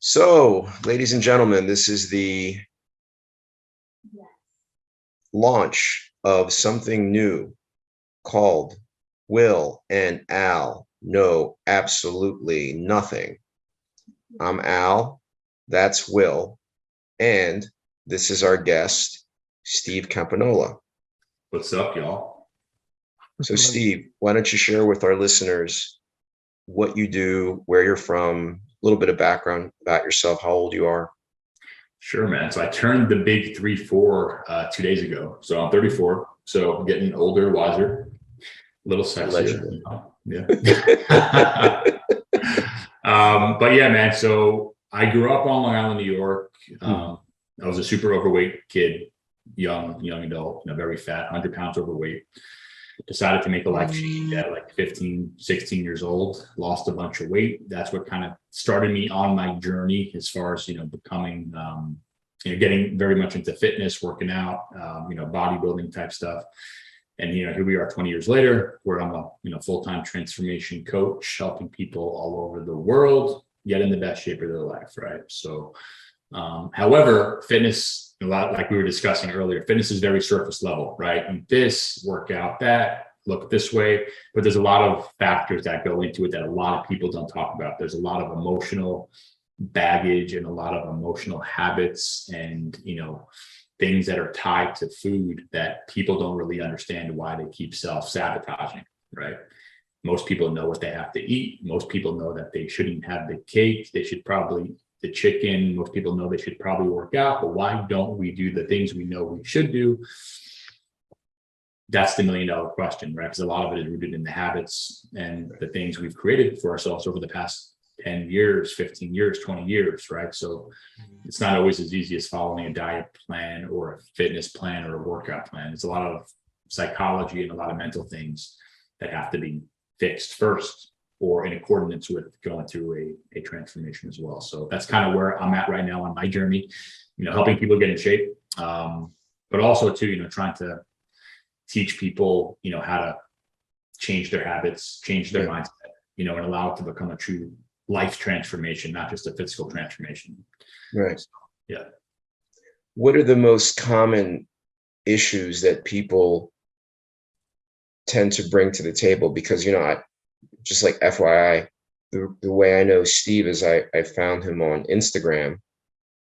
So, ladies and gentlemen, this is the launch of something new called Will and Al Know Absolutely Nothing. I'm Al, that's Will, and this is our guest, Steve Campanola. What's up, y'all? So, Steve, why don't you share with our listeners what you do, where you're from, a little bit of background about yourself, how old you are? Sure, man. So I turned the big 3-4 2 days ago. So I'm 34. So getting older, wiser, a little sexier. Allegedly. Yeah. But yeah, man. So I grew up on Long Island, New York. I was a super overweight kid, young adult, very fat, 100 pounds overweight. Decided to make a life change at like 15, 16 years old, lost a bunch of weight. That's what kind of started me on my journey as far as, becoming, getting very much into fitness, working out, bodybuilding type stuff. And, here we are 20 years later, where I'm a, full-time transformation coach, helping people all over the world get in the best shape of their life. Right. So, however, fitness, a lot like we were discussing earlier, fitness is very surface level, right? And this workout, that look this way, but there's a lot of factors that go into it that a lot of people don't talk about. There's a lot of emotional baggage and a lot of emotional habits and, things that are tied to food that people don't really understand why they keep self-sabotaging, right? Most people know what they have to eat. Most people know that they shouldn't have the cake. They should probably the chicken. Most people know they should probably work out, but why don't we do the things we know we should do? That's the $1 million question, right? Because a lot of it is rooted in the habits and the things we've created for ourselves over the past 10 years, 15 years, 20 years, right? So it's not always as easy as following a diet plan or a fitness plan or a workout plan. It's a lot of psychology and a lot of mental things that have to be fixed first or in accordance with going through a transformation as well. So that's kind of where I'm at right now on my journey, helping people get in shape, but also too, trying to teach people, how to change their habits, change their mindset, and allow it to become a true life transformation, not just a physical transformation. Right. So, yeah. What are the most common issues that people tend to bring to the table? Because, just like FYI, the way I know Steve is I found him on Instagram,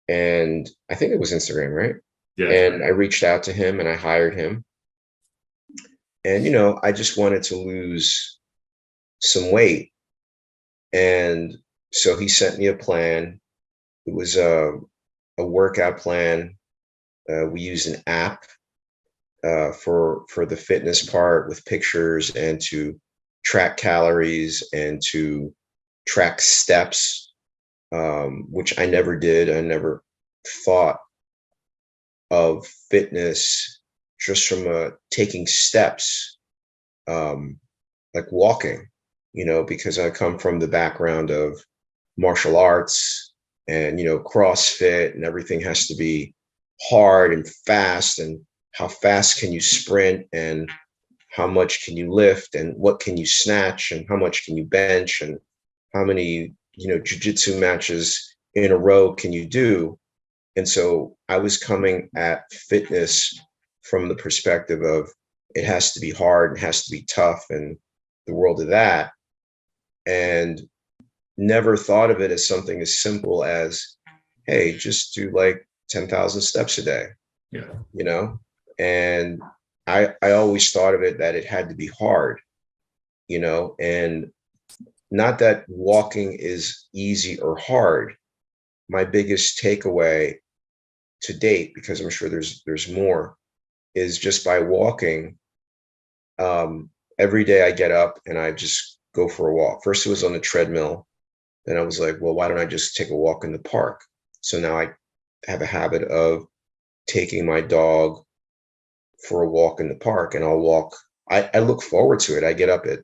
and I think it was Instagram, right? Yeah. And I reached out to him and I hired him. And, I just wanted to lose some weight. And so he sent me a plan. It was a workout plan. We used an app for the fitness part with pictures and to track calories and to track steps, which I never did. I never thought of fitness just from taking steps, like walking, because I come from the background of martial arts and, CrossFit, and everything has to be hard and fast, and how fast can you sprint and how much can you lift and what can you snatch and how much can you bench and how many, jujitsu matches in a row can you do? And so I was coming at fitness from the perspective of it has to be hard, it has to be tough, and the world of that. And never thought of it as something as simple as, hey, just do like 10,000 steps a day. Yeah. And I always thought of it that it had to be hard, and not that walking is easy or hard. My biggest takeaway to date, because I'm sure there's more, is just by walking. Every day I get up and I just go for a walk. First it was on the treadmill. Then I was like, well, why don't I just take a walk in the park? So now I have a habit of taking my dog for a walk in the park, and I'll walk. I look forward to it. I get up at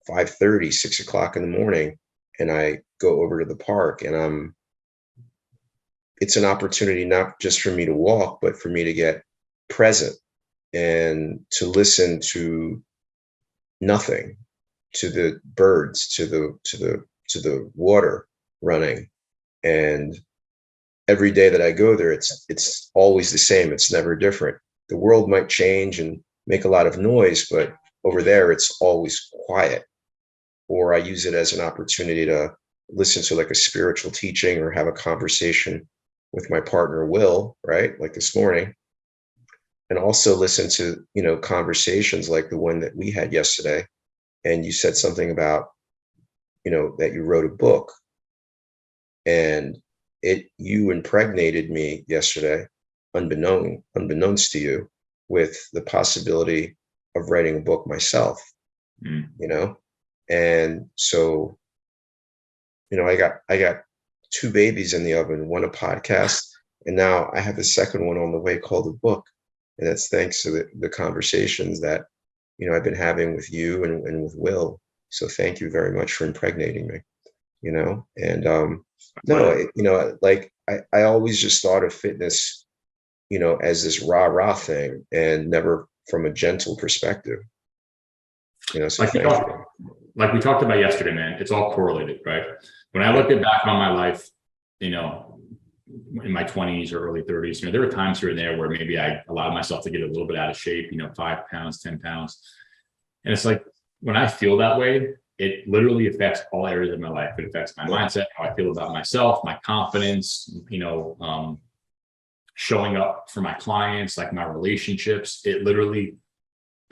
5:30, 6 o'clock in the morning, and I go over to the park, and it's an opportunity not just for me to walk, but for me to get present and to listen to nothing, to the birds, to the water running, And every day that I go there, it's always the same. It's never different. The world might change and make a lot of noise, but over there, it's always quiet. Or I use it as an opportunity to listen to like a spiritual teaching or have a conversation with my partner, Will, right? Like this morning. And also listen to, conversations like the one that we had yesterday. And you said something about, that you wrote a book, and you impregnated me yesterday, unbeknownst to you, with the possibility of writing a book myself. Mm. And so, I got two babies in the oven, one a podcast, and now I have the second one on the way called a book. And that's thanks to the conversations that, I've been having with you and with Will. So thank you very much for impregnating me, and no, like I always just thought of fitness, as this rah-rah thing and never from a gentle perspective, so Like we thank talked, you. like we talked about yesterday, man, it's all correlated, right? When I look back on my life, in my 20s or early 30s, there were times here and there where maybe I allowed myself to get a little bit out of shape, 5 pounds, 10 pounds. And it's like, when I feel that way, it literally affects all areas of my life. It affects my mindset, how I feel about myself, my confidence, showing up for my clients, like my relationships. It literally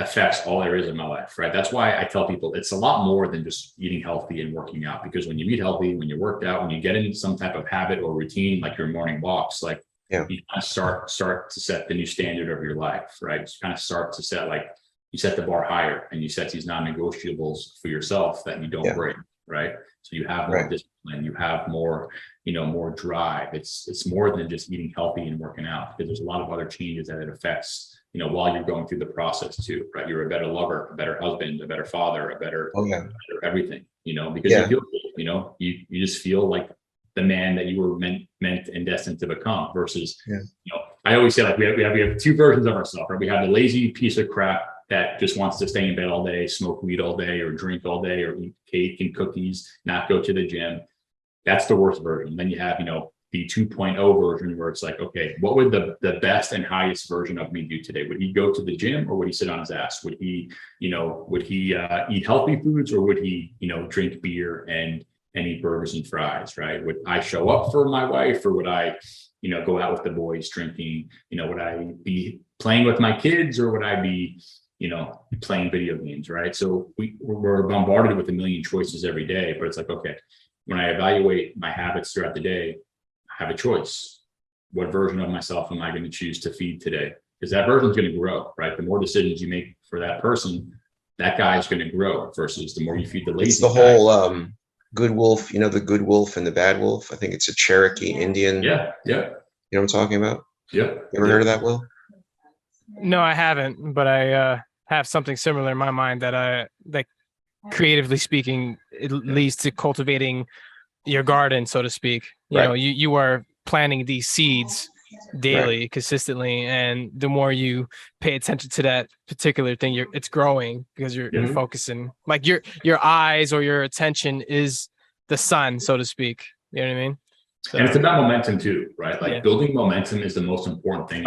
affects all areas of my life, right? That's why I tell people it's a lot more than just eating healthy and working out, because when you eat healthy, when you work out, when you get in some type of habit or routine, like your morning walks, like you kind of start to set the new standard of your life, right? You kind of start to set, like, you set the bar higher and you set these non-negotiables for yourself that you don't break, right? So you have more discipline, you have more, more drive. It's more than just eating healthy and working out, because there's a lot of other changes that it affects, while you're going through the process too, right? You're a better lover, a better husband, a better father, a better, better everything, because you feel, you just feel like the man that you were meant and destined to become versus, I always say, like, we have two versions of ourselves, right? We have the lazy piece of crap that just wants to stay in bed all day, smoke weed all day, or drink all day, or eat cake and cookies, not go to the gym. That's the worst version. Then you have, the 2.0 version, where it's like, okay, what would the best and highest version of me do today? Would he go to the gym, or would he sit on his ass? Would he, eat healthy foods, or would he, drink beer and eat burgers and fries, right? Would I show up for my wife, or would I, go out with the boys drinking? Would I be playing with my kids, or would I be, playing video games, right? So we're bombarded with a million choices every day, but it's like, okay, when I evaluate my habits throughout the day, I have a choice. What version of myself am I going to choose to feed today? Because that version is going to grow, right? The more decisions you make for that person, that guy is going to grow, versus the more you feed the lazy. It's the whole good wolf, the good wolf and the bad wolf. I think it's a Cherokee Indian. Yeah. You know what I'm talking about? Yep. You ever heard of that, Will? No, I haven't, but I have something similar in my mind that creatively speaking, it leads to cultivating your garden, so to speak. You are planting these seeds daily, consistently, and the more you pay attention to that particular thing, it's growing, because you're focusing, like your eyes or your attention is the sun, so to speak. You know what I mean? So, and it's about momentum too, right? Like building momentum is the most important thing.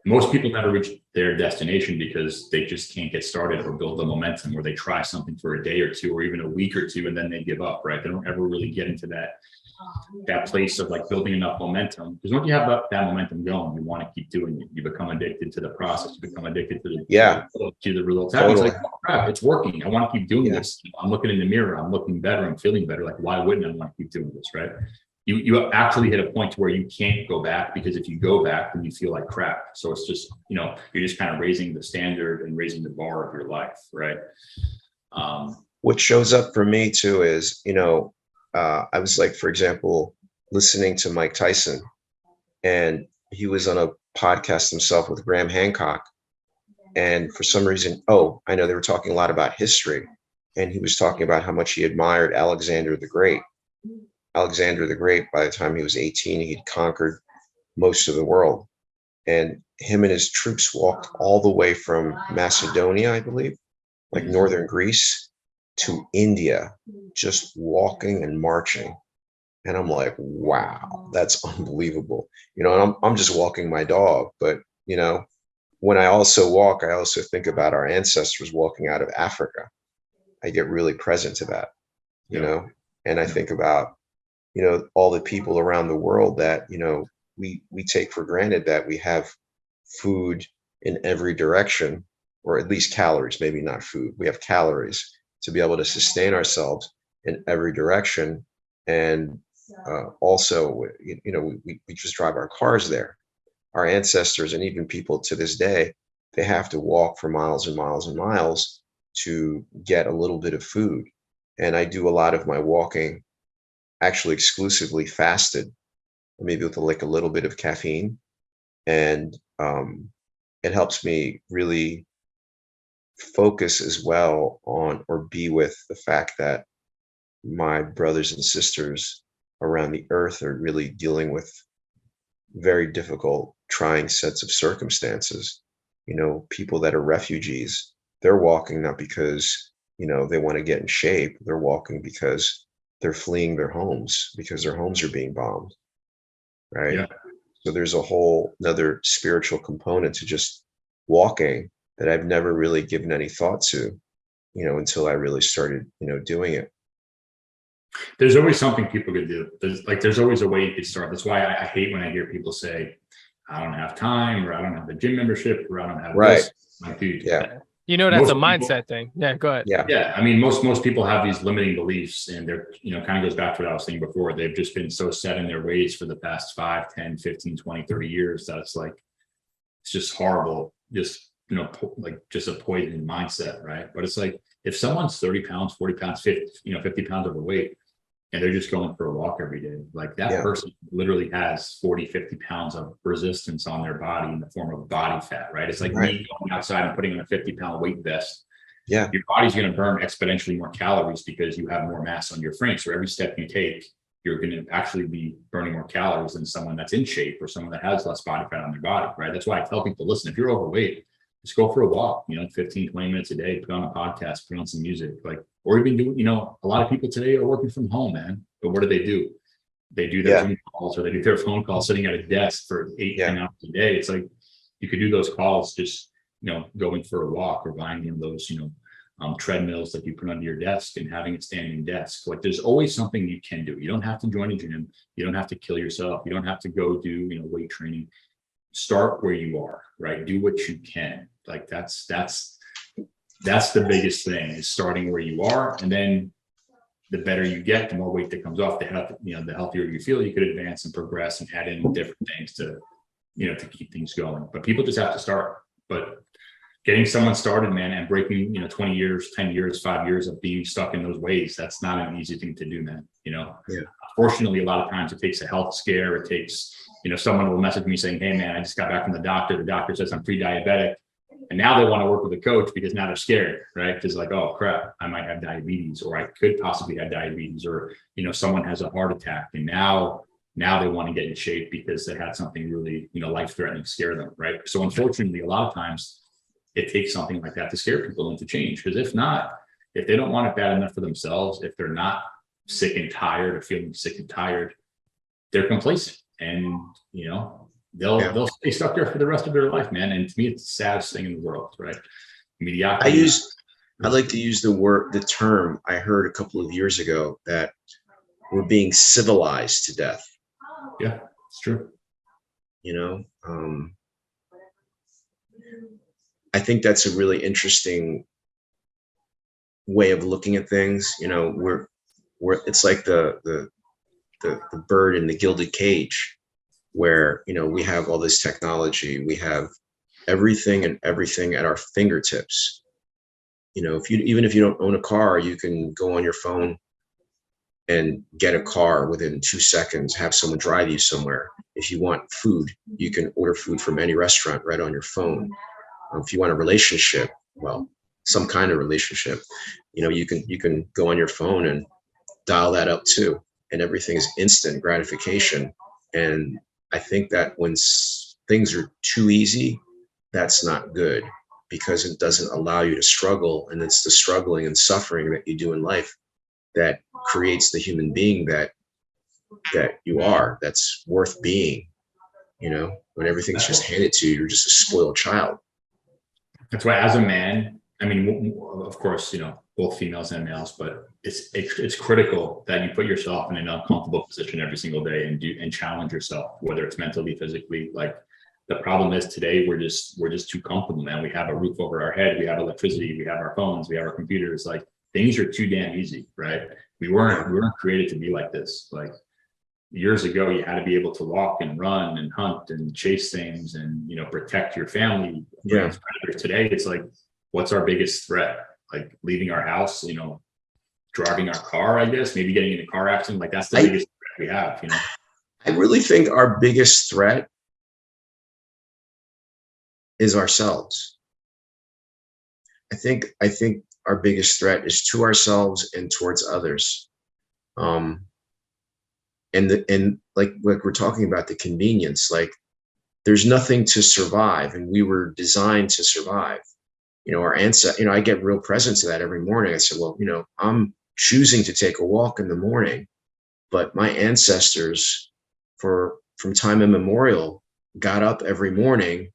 Most people never reach their destination because they just can't get started or build the momentum, or they try something for a day or two, or even a week or two, and then they give up, right? They don't ever really get into that place of like building enough momentum. Because once you have that momentum going, you want to keep doing it. You become addicted to the process. You become addicted to the results. It's like, oh, crap, it's working. I want to keep doing this. I'm looking in the mirror. I'm looking better. I'm feeling better. Like, why wouldn't I want to keep doing this, right? You actually hit a point where you can't go back, because if you go back, then you feel like crap. So it's just, you're just kind of raising the standard and raising the bar of your life, right? What shows up for me too is, I was, like, for example, listening to Mike Tyson, and he was on a podcast himself with Graham Hancock. And for some reason, I know they were talking a lot about history, and he was talking about how much he admired Alexander the Great. Alexander the Great, by the time he was 18, he'd conquered most of the world. And him and his troops walked all the way from Macedonia, I believe, like northern Greece, to India, just walking and marching. And I'm like, wow, that's unbelievable. And I'm just walking my dog, but when I also walk, I also think about our ancestors walking out of Africa. I get really present to that, you Yeah. know, and I Yeah. think about, all the people around the world that, we take for granted that we have food in every direction, or at least calories, maybe not food. We have calories to be able to sustain ourselves in every direction. And also, we just drive our cars there. Our ancestors and even people to this day, they have to walk for miles and miles and miles to get a little bit of food. And I do a lot of my walking actually exclusively fasted, maybe with like a little bit of caffeine. And it helps me really focus as well on, or be with the fact that my brothers and sisters around the earth are really dealing with very difficult, trying sets of circumstances. People that are refugees, they're walking not because, they want to get in shape. They're walking because they're fleeing their homes, because their homes are being bombed, right? Yeah. So there's a whole another spiritual component to just walking that I've never really given any thought to, until I really started, doing it. There's always something people could do. There's always a way you could start. That's why I hate when I hear people say, I don't have time, or I don't have a gym membership, or I don't have Right. this. Like, dude, Yeah. That's most a people- mindset thing. Yeah, go ahead. Yeah. yeah. I mean, most people have these limiting beliefs, and they're, kind of goes back to what I was saying before. They've just been so set in their ways for the past 5, 10, 15, 20, 30 years that it's just horrible. Just, just a poison mindset. Right. But it's like, if someone's 30 pounds, 40 pounds, 50 pounds overweight, and they're just going for a walk every day, like that Yeah. person literally has 40, 50 pounds of resistance on their body in the form of body fat, right? It's like Right. me going outside and putting on a 50-pound weight vest. Yeah. Your body's going to burn exponentially more calories because you have more mass on your frame. So every step you take, you're going to actually be burning more calories than someone that's in shape, or someone that has less body fat on their body, right? That's why I tell people, listen, if you're overweight, just go for a walk, 15, 20 minutes a day, put on a podcast, put on some music, or even do, a lot of people today are working from home, man. But what do? They do their Zoom calls, or they do their phone calls sitting at a desk for 8, 10 hours a day. It's like, you could do those calls just, going for a walk, or buying one of those, treadmills that you put under your desk and having a standing desk. Like, there's always something you can do. You don't have to join a gym. You don't have to kill yourself. You don't have to go do, weight training. Start where you are, right? Do what you can. Like, that's the biggest thing, is starting where you are. And then the better you get, the more weight that comes off, the healthier you feel. You could advance and progress and add in different things to keep things going. But people just have to start. But getting someone started, man, and breaking, 20 years, 10 years, 5 years of being stuck in those ways, that's not an easy thing to do, man. Yeah. Fortunately, a lot of times it takes a health scare. It takes, someone will message me saying, hey man, I just got back from the doctor. The doctor says I'm pre-diabetic. And now they want to work with a coach because now they're scared, right? Because like, oh crap, I might have diabetes, or I could possibly have diabetes, or, someone has a heart attack. And now they want to get in shape because they had something really, life-threatening scare them, right? So unfortunately, a lot of times it takes something like that to scare people into change. Because if they don't want it bad enough for themselves, if they're not sick and tired, or feeling sick and tired, they're complacent, and they'll stay stuck there for the rest of their life, man. And to me, it's the saddest thing in the world, right? Mediocrity. I like to use the term I heard a couple of years ago, that we're being civilized to death. Yeah, it's true. I think that's a really interesting way of looking at things. We're it's like the bird in the gilded cage, where we have all this technology, we have everything at our fingertips. Even if you don't own a car, you can go on your phone and get a car within 2 seconds, have someone drive you somewhere. If you want food, you can order food from any restaurant right on your phone. If you want a relationship, well, some kind of relationship, you can go on your phone and dial that up too. And everything is instant gratification. And I think that when things are too easy, that's not good, because it doesn't allow you to struggle. And it's the struggling and suffering that you do in life that creates the human being that that you are, that's worth being, when everything's just handed to you, you're just a spoiled child. That's why, as a man, I mean, of course, both females and males, but it's critical that you put yourself in an uncomfortable position every single day and challenge yourself, whether it's mentally, physically. Like, the problem is today we're just too comfortable, man. We have a roof over our head, we have electricity, we have our phones, we have our computers. Like, things are too damn easy, right? We weren't created to be like this. Like, years ago, you had to be able to walk and run and hunt and chase things and protect your family against predators. Today, it's like, what's our biggest threat? Like, leaving our house, driving our car, I guess, maybe getting in a car accident. Like, that's the biggest threat we have. I really think our biggest threat is ourselves. I think our biggest threat is to ourselves and towards others. And like we're talking about, the convenience, like, there's nothing to survive, and we were designed to survive. Our ancestors, I get real present to that every morning. I said, well, I'm choosing to take a walk in the morning, but my ancestors from time immemorial got up every morning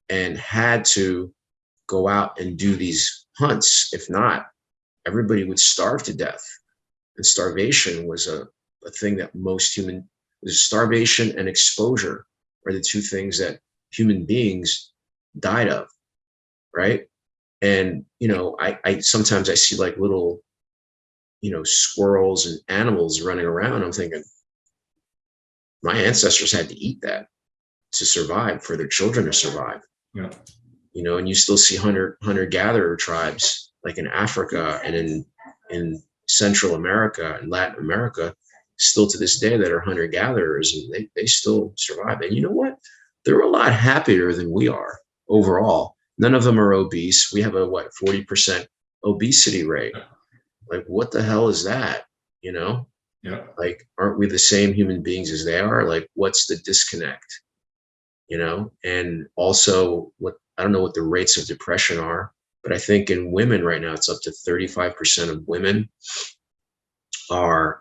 and had to go out and do these hunts. If not, everybody would starve to death. And starvation was a thing that starvation and exposure are the two things that human beings died of, right? And I sometimes I see like little squirrels and animals running around. I'm thinking, my ancestors had to eat that to survive, for their children to survive. Yeah. And you still see hunter-gatherer tribes like in Africa and in Central America and Latin America, still to this day, that are hunter-gatherers, and they still survive. And you know what? They're a lot happier than we are overall. None of them are obese. We have a 40% obesity rate. Like, what the hell is that? Yeah. Like, aren't we the same human beings as they are? Like, what's the disconnect? And also, I don't know what the rates of depression are, but I think in women right now, it's up to 35% of women are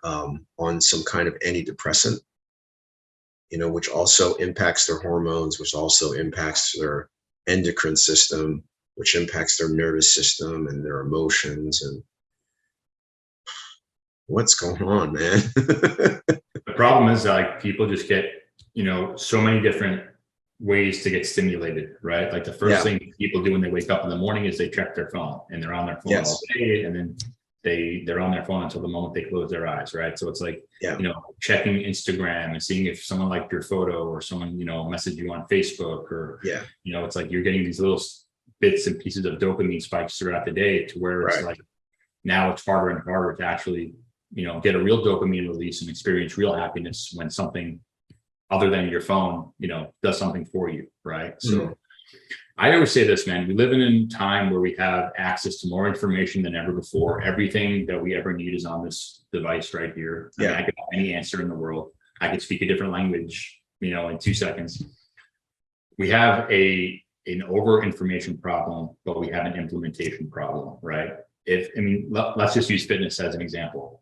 on some kind of antidepressant, which also impacts their hormones, which also impacts their endocrine system, which impacts their nervous system and their emotions. And what's going on, man? The problem is, like, people just get, so many different ways to get stimulated, right? Like, the first thing people do when they wake up in the morning is they check their phone, and they're on their phone all day, and then they're on their phone until the moment they close their eyes, right? So it's like, checking Instagram and seeing if someone liked your photo, or someone, messaged you on Facebook, or, it's like you're getting these little bits and pieces of dopamine spikes throughout the day, to where it's like, now it's harder and harder to actually, get a real dopamine release and experience real happiness when something other than your phone, does something for you, right? So I always say this, man, we live in a time where we have access to more information than ever before. Everything that we ever need is on this device right here. I mean, I could have any answer in the world. I could speak a different language, in 2 seconds. We have an over information problem, but we have an implementation problem, right? Let's just use fitness as an example.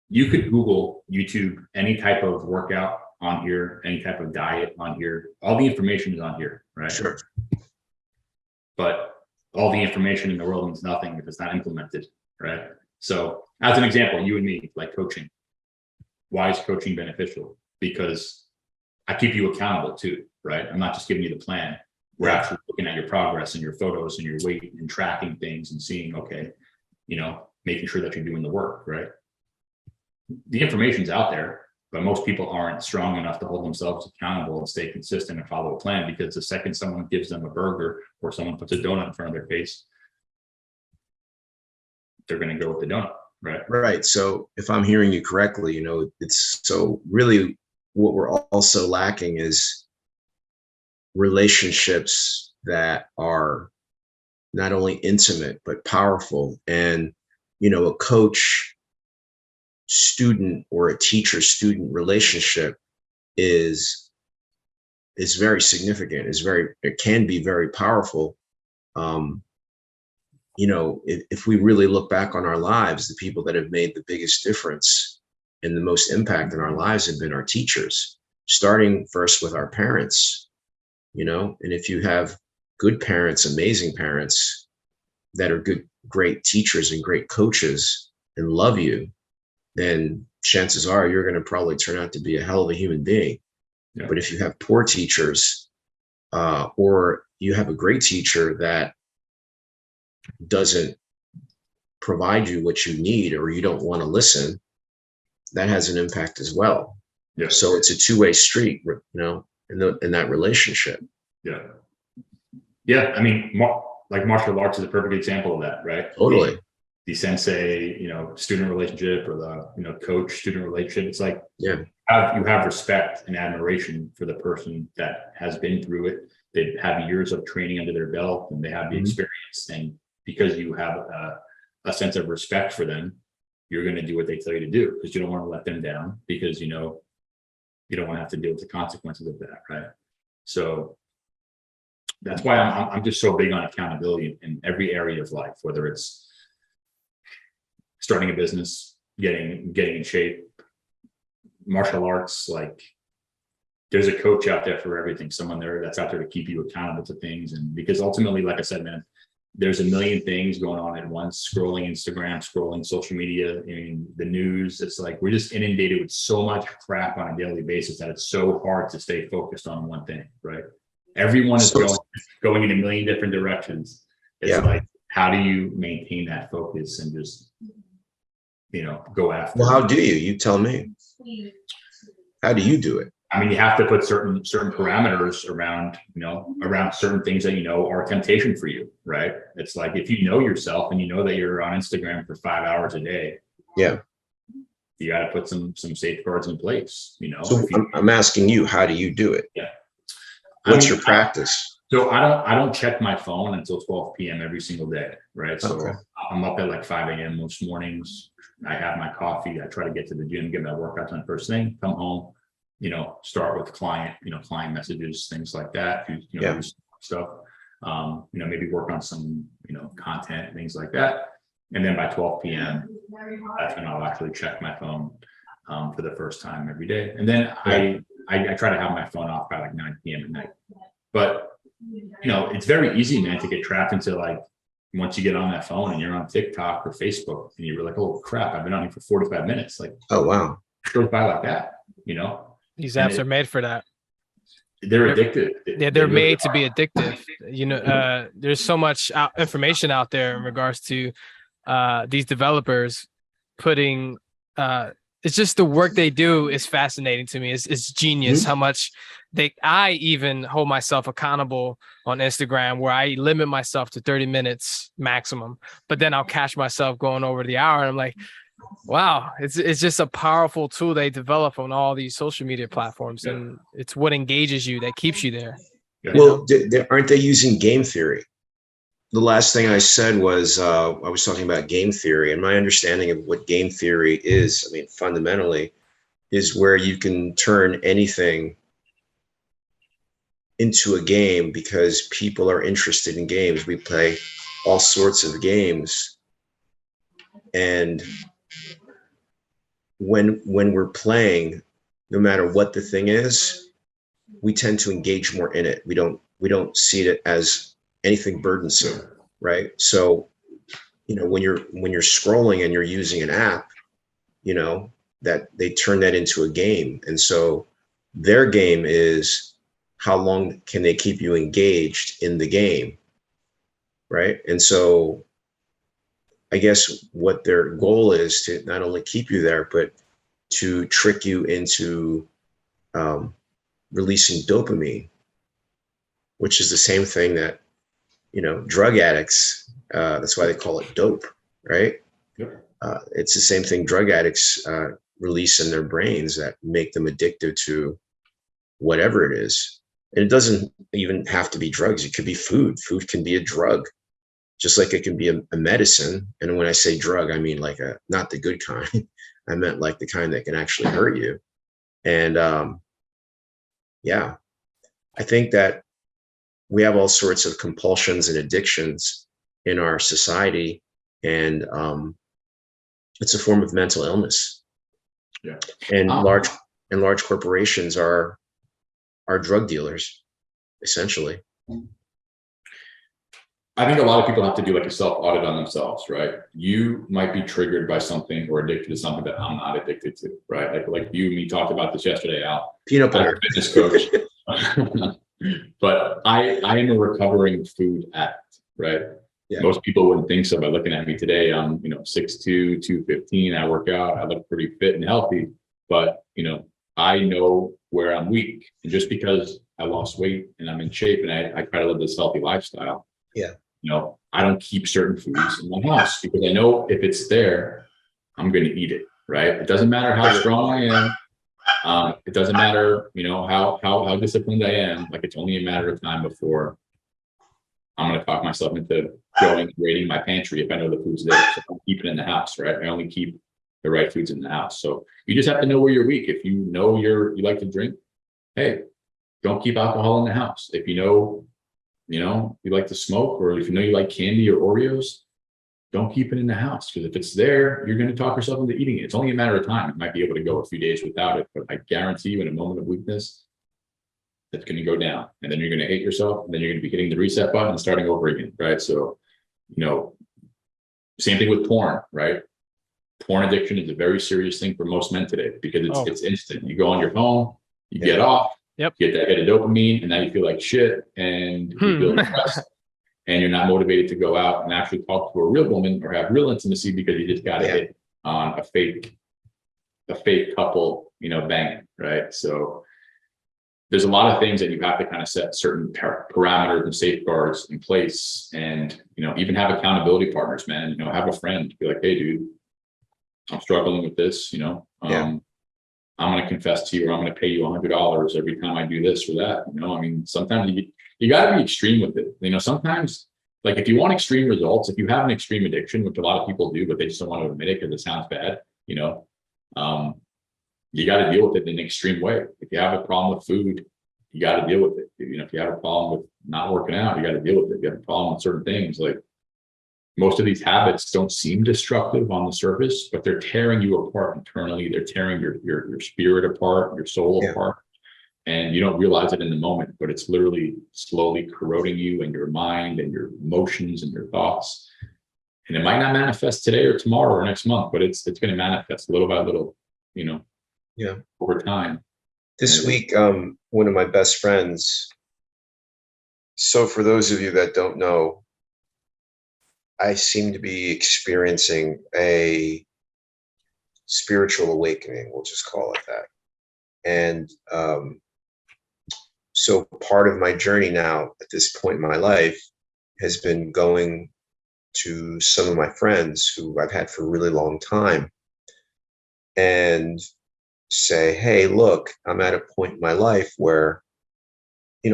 You could Google, YouTube, any type of workout on here, any type of diet on here. All the information is on here, right? Sure. But all the information in the world means nothing if it's not implemented, right? So, as an example, you and me, like coaching. Why is coaching beneficial? Because I keep you accountable too, right? I'm not just giving you the plan. We're actually looking at your progress and your photos and your weight and tracking things and seeing, okay, making sure that you're doing the work, right? The information's out there, but most people aren't strong enough to hold themselves accountable and stay consistent and follow a plan, because the second someone gives them a burger or someone puts a donut in front of their face, they're going to go with the donut, right? Right. So if I'm hearing you correctly, it's so really what we're also lacking is relationships that are not only intimate, but powerful. And, a coach student or a teacher student relationship is very significant. It can be very powerful. If we really look back on our lives, the people that have made the biggest difference and the most impact in our lives have been our teachers, starting first with our parents, and if you have good parents, amazing parents that are great teachers and great coaches and love you, then chances are you're going to probably turn out to be a hell of a human being. Yeah. But if you have poor teachers, or you have a great teacher that doesn't provide you what you need, or you don't want to listen, that has an impact as well. Yeah. So it's a two-way street, in that relationship. Yeah. Yeah. I mean, like martial arts is a perfect example of that, right? Totally. The sensei, student relationship, or the, coach student relationship. It's like, Yeah. You have respect and admiration for the person that has been through it. They have years of training under their belt, and they have the experience. And because you have a sense of respect for them, you're going to do what they tell you to do, because you don't want to let them down, because you don't want to have to deal with the consequences of that, right? So that's why I'm just so big on accountability in every area of life, whether it's starting a business, getting in shape, martial arts. Like, there's a coach out there for everything, someone there that's out there to keep you accountable to things. And because ultimately, like I said, man, there's a million things going on at once, scrolling Instagram, scrolling social media, the news. It's like we're just inundated with so much crap on a daily basis that it's so hard to stay focused on one thing, right? Everyone is going in a million different directions. It's like, how do you maintain that focus and just, go after? Well, how do you? You tell me. How do you do it? I mean, you have to put certain parameters around, around certain things that are a temptation for you, right? It's like, if you know yourself and you know that you're on Instagram for 5 hours a day, yeah, you got to put some safeguards in place. So I'm asking you, how do you do it? Yeah. What's your practice? So I don't check my phone until 12 p.m. every single day, right? So Okay. I'm up at like 5 a.m. most mornings. I have my coffee. I try to get to the gym, get my workout done first thing, come home, start with client messages, things like that, stuff, maybe work on some, content, things like that. And then by 12 p.m., that's when I'll actually check my phone for the first time every day. And then I try to have my phone off by like 9 p.m. at night. But, it's very easy, man, to get trapped into, like, once you get on that phone and you're on TikTok or Facebook and you're like, oh crap, I've been on here for 45 minutes. Like, oh, wow. It goes by like that, These apps are made for that. They're addictive. They're made to be addictive. There's so much information out there in regards to these developers putting it's just the work they do is fascinating to me. It's genius how much I even hold myself accountable on Instagram, where I limit myself to 30 minutes maximum, but then I'll catch myself going over the hour. And I'm like, wow, it's just a powerful tool they develop on all these social media platforms. And it's what engages you that keeps you there. Well, aren't they using game theory? The last thing I said was I was talking about game theory, and my understanding of what game theory is, I mean, fundamentally, is where you can turn anything into a game because people are interested in games. We play all sorts of games, and when we're playing, no matter what the thing is, we tend to engage more in it. We don't see it as anything burdensome, right? So, when you're scrolling and you're using an app, that they turn that into a game. And so their game is, how long can they keep you engaged in the game, right? And so I guess what their goal is to not only keep you there, but to trick you into releasing dopamine, which is the same thing that, drug addicts, that's why they call it dope, right? Yep. It's the same thing drug addicts release in their brains that make them addicted to whatever it is. And it doesn't even have to be drugs. It could be food. Food can be a drug, just like it can be a medicine. And when I say drug, I mean like not the good kind. I meant like the kind that can actually hurt you. And I think that we have all sorts of compulsions and addictions in our society, and it's a form of mental illness. Yeah. And Um, large corporations are drug dealers, essentially. I think a lot of people have to do like a self audit on themselves, right? You might be triggered by something or addicted to something that I'm not addicted to, right? Like you and me talked about this yesterday, Al. Peanut I'm a butter. fitness coach, but I am a recovering food addict, right? Yeah. Most people wouldn't think so by looking at me today. I'm 6'2", 215. I work out. I look pretty fit and healthy, but I know where I'm weak, and just because I lost weight and I'm in shape and I try to live this healthy lifestyle. Yeah. I don't keep certain foods in my house because I know if it's there, I'm going to eat it. Right. It doesn't matter how strong I am. It doesn't matter, how disciplined I am. Like, it's only a matter of time before I'm going to talk myself into going and raiding my pantry if I know the food's there. So I keep it in the house. Right. I only keep the right foods in the house. So you just have to know where you're weak. If you know you like to drink, hey, don't keep alcohol in the house. If you like to smoke, or if you like candy or Oreos, don't keep it in the house, because if it's there, you're going to talk yourself into eating it. It's only a matter of time. You might be able to go a few days without it, but I guarantee you, in a moment of weakness, it's going to go down, and then you're going to hate yourself, and then you're going to be hitting the reset button and starting over again, right? So, same thing with porn, right? Porn addiction is a very serious thing for most men today because it's instant. You go on your phone, you get off. Yep. Get that hit of dopamine, and now you feel like shit, and you feel depressed, and you're not motivated to go out and actually talk to a real woman or have real intimacy because you just got a hit on a fake couple, banging, right? So there's a lot of things that you have to kind of set certain parameters and safeguards in place, and even have accountability partners, man. Have a friend, be like, hey, dude, I'm struggling with this. I'm going to confess to you, or I'm going to pay you $100 every time I do this or that. Sometimes you got to be extreme with it. Sometimes, like, if you want extreme results, if you have an extreme addiction, which a lot of people do, but they just don't want to admit it because it sounds bad, you got to deal with it in an extreme way. If you have a problem with food, you got to deal with it. If you have a problem with not working out, you got to deal with it. If you have a problem with certain things, like, most of these habits don't seem destructive on the surface, but they're tearing you apart internally. They're tearing your spirit apart, your soul apart. And you don't realize it in the moment, but it's literally slowly corroding you and your mind and your emotions and your thoughts. And it might not manifest today or tomorrow or next month, but it's going to manifest little by little, over time. This week, one of my best friends. So for those of you that don't know, I seem to be experiencing a spiritual awakening, we'll just call it that. And so part of my journey now at this point in my life has been going to some of my friends who I've had for a really long time and say, hey, look, I'm at a point in my life where,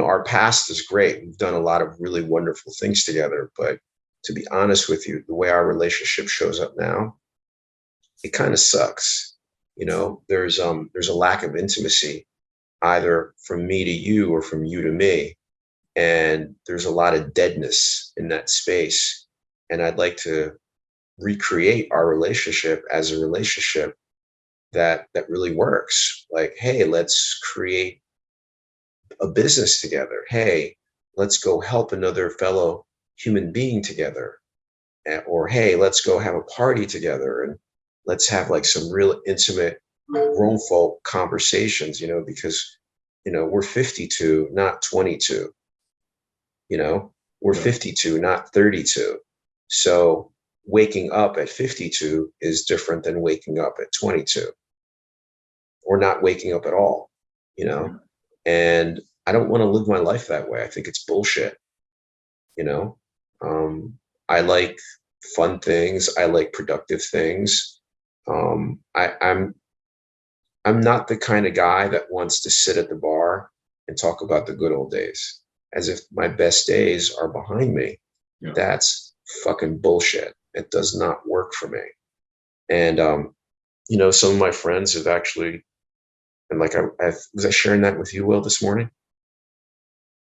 our past is great. We've done a lot of really wonderful things together, but to be honest with you, the way our relationship shows up now, it kind of sucks. There's a lack of intimacy, either from me to you or from you to me. And there's a lot of deadness in that space. And I'd like to recreate our relationship as a relationship that really works. Like, hey, let's create a business together. Hey, let's go help another fellow human being together. Or, hey, let's go have a party together and let's have like some real intimate, grown-folk conversations, because, we're 52, not 22. We're 52, not 32. So waking up at 52 is different than waking up at 22 or not waking up at all, and I don't want to live my life that way. I think it's bullshit. I like fun things. I like productive things. I'm not the kind of guy that wants to sit at the bar and talk about the good old days as if my best days are behind me. Yeah. That's fucking bullshit. It does not work for me. And, some of my friends have actually, and like, was I sharing that with you, Will, this morning?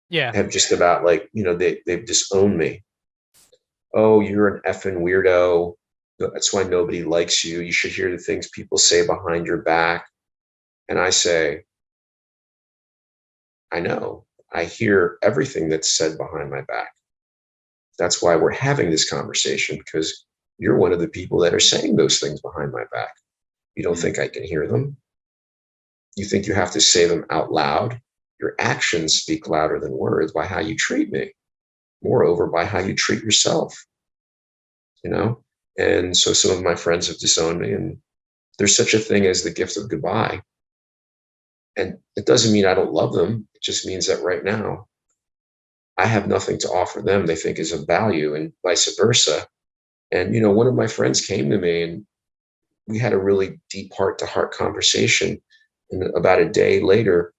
Yeah. Have just about like, they've disowned me. Oh, you're an effing weirdo. That's why nobody likes you. You should hear the things people say behind your back. And I say, I know. I hear everything that's said behind my back. That's why we're having this conversation, because you're one of the people that are saying those things behind my back. You don't think I can hear them? You think you have to say them out loud? Your actions speak louder than words by how you treat me. Moreover, by how you treat yourself, you know? And so some of my friends have disowned me, and there's such a thing as the gift of goodbye. And it doesn't mean I don't love them. It just means that right now I have nothing to offer them they think is of value, and vice versa. And, one of my friends came to me and we had a really deep heart to heart conversation. And about a day later,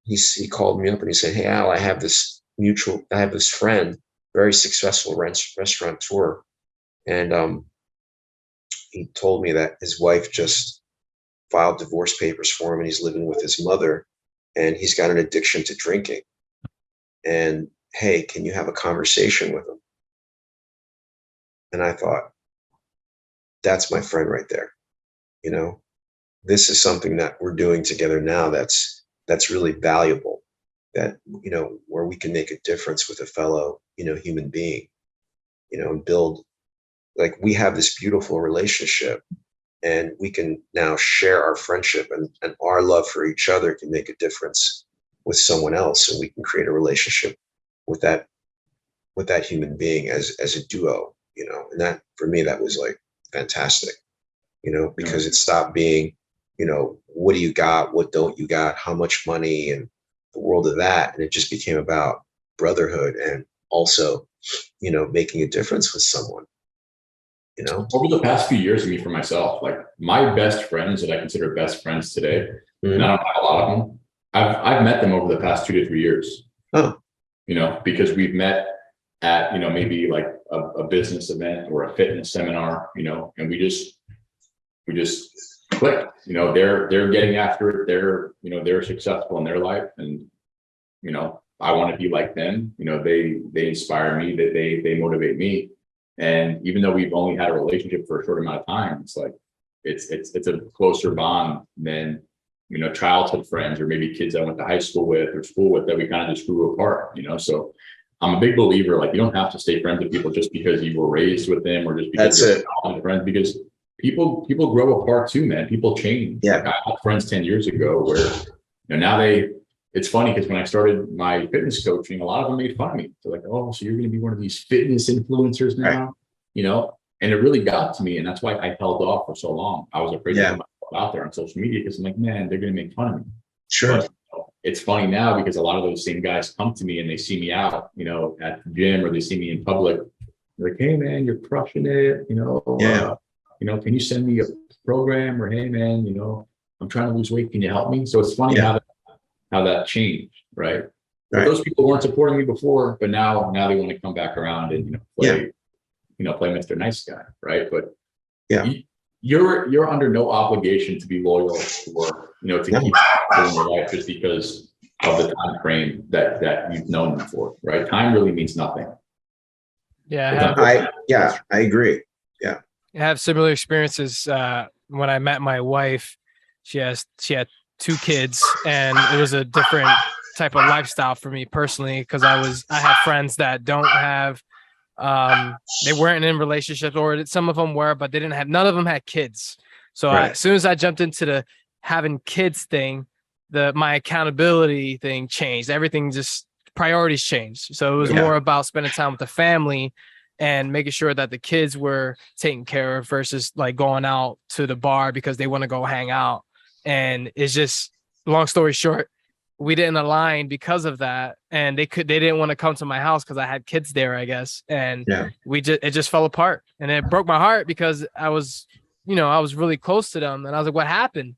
he called me up and he said, "Hey, Al, I have this friend, very successful restaurateur. And he told me that his wife just filed divorce papers for him and he's living with his mother and he's got an addiction to drinking. And hey, can you have a conversation with him?" And I thought, that's my friend right there. This is something that we're doing together now that's really valuable, that, where we can make a difference with a fellow, human being, and build, like, we have this beautiful relationship and we can now share our friendship, and our love for each other can make a difference with someone else. And we can create a relationship with that human being as a duo, and that, for me, that was like fantastic, because it stopped being, what do you got? What don't you got? How much money? And the world of that. And it just became about brotherhood and also, making a difference with someone, Over the past few years, for myself, like my best friends that I consider best friends today, and I don't have a lot of them, I've met them over the past 2 to 3 years. Oh. Because we've met at, maybe like a business event or a fitness seminar, and we just clicked. They're getting after it. They're successful in their life, and I want to be like them. They inspire me, that they motivate me. And even though we've only had a relationship for a short amount of time, it's like it's a closer bond than childhood friends, or maybe kids I went to high school with or school with, that we kind of just grew apart. So I'm a big believer, like, you don't have to stay friends with people just because you were raised with them, or just because you're friends, because people grow apart too, man. People change. Yeah. Like, I had friends 10 years ago where now it's funny, because when I started my fitness coaching, a lot of them made fun of me. They're like, "Oh, so you're going to be one of these fitness influencers now?" Right. And it really got to me. And that's why I held off for so long. I was afraid to put myself out there on social media, because I'm like, man, they're going to make fun of me. Sure. But, it's funny now, because a lot of those same guys come to me and they see me out, at the gym, or they see me in public. They're like, "Hey, man, you're crushing it. Can you send me a program?" Or, "Hey, man, I'm trying to lose weight. Can you help me?" So it's funny how that changed, right? But those people weren't supporting me before, but now they want to come back around and play Mr. Nice Guy, right? But you're under no obligation to be loyal, or to keep people in your life just because of the time frame that you've known them for, right? Time really means nothing. Yeah, I agree. Yeah, I have similar experiences. When I met my wife, she had 2 kids, and it was a different type of lifestyle for me personally, because I had friends that don't have, they weren't in relationships, or some of them were, but none of them had kids. So as soon as I jumped into the having kids thing, my accountability thing changed. Everything, just priorities changed. So it was more about spending time with the family and making sure that the kids were taken care of, versus like going out to the bar because they want to go hang out. And it's just, long story short, we didn't align because of that. And they didn't want to come to my house because I had kids there, I guess. And it just fell apart, and it broke my heart, because I was really close to them. And I was like, what happened?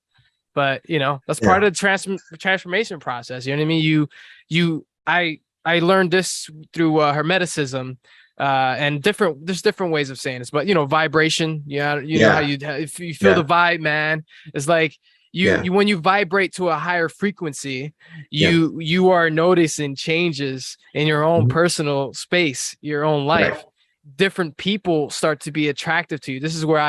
But, that's part of the transformation process. You know what I mean? I learned this through Hermeticism, and there's different ways of saying this, but, vibration, know how if you feel the vibe, man, it's like, you when you vibrate to a higher frequency, you are noticing changes in your own personal space, your own life. different people start to be attractive to you. This is where